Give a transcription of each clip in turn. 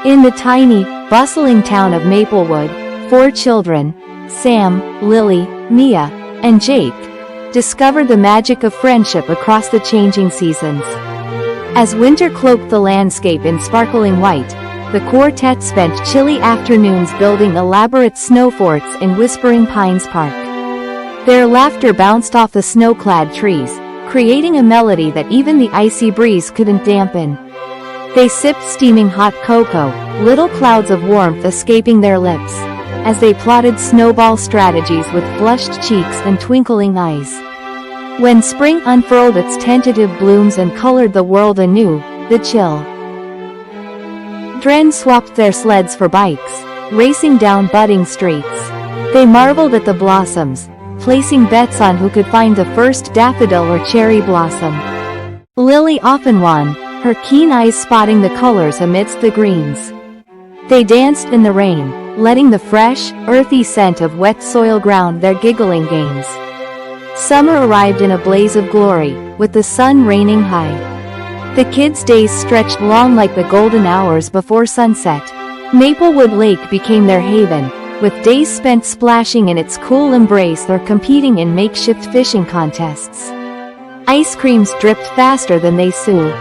In the tiny, bustling town of Maplewood, 4 children, Sam, Lily, Mia, and Jake, discover the magic of friendship across the changing seasons. As winter cloaked the landscape in sparkling white, the quartet spent chilly afternoons building elaborate snow forts in Whispering Pines Park. Their laughter bounced off the snow-clad trees, creating a melody that even the icy breeze couldn't dampen. They sipped steaming hot cocoa, little clouds of warmth escaping their lips, as they plotted snowball strategies with flushed cheeks and twinkling eyes. When spring unfurled its tentative blooms and colored the world anew, the children swapped their sleds for bikes, racing down budding streets. They marveled at the blossoms, placing bets on who could find the first daffodil or cherry blossom. Lily often won, her keen eyes spotting the colors amidst the greens. They danced in the rain, letting the fresh, earthy scent of wet soil ground their giggling games. Summer arrived in a blaze of glory, with the sun reigning high. The kids' days stretched long like the golden hours before sunset. Maplewood Lake became their haven, with days spent splashing in its cool embrace or competing in makeshift fishing contests. Ice creams dripped faster than they sew.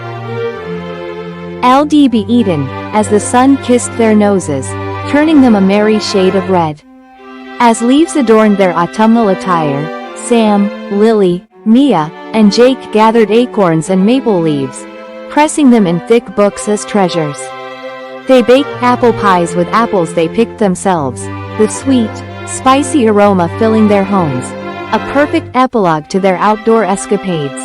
LDB eaten, as the sun kissed their noses, turning them a merry shade of red. As leaves adorned their autumnal attire, Sam, Lily, Mia, and Jake gathered acorns and maple leaves, pressing them in thick books as treasures. They baked apple pies with apples they picked themselves, the sweet, spicy aroma filling their homes, a perfect epilogue to their outdoor escapades.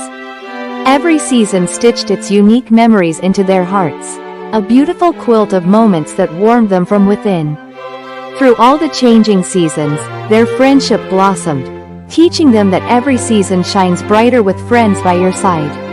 Every season stitched its unique memories into their hearts, a beautiful quilt of moments that warmed them from within. Through all the changing seasons, their friendship blossomed, teaching them that every season shines brighter with friends by your side.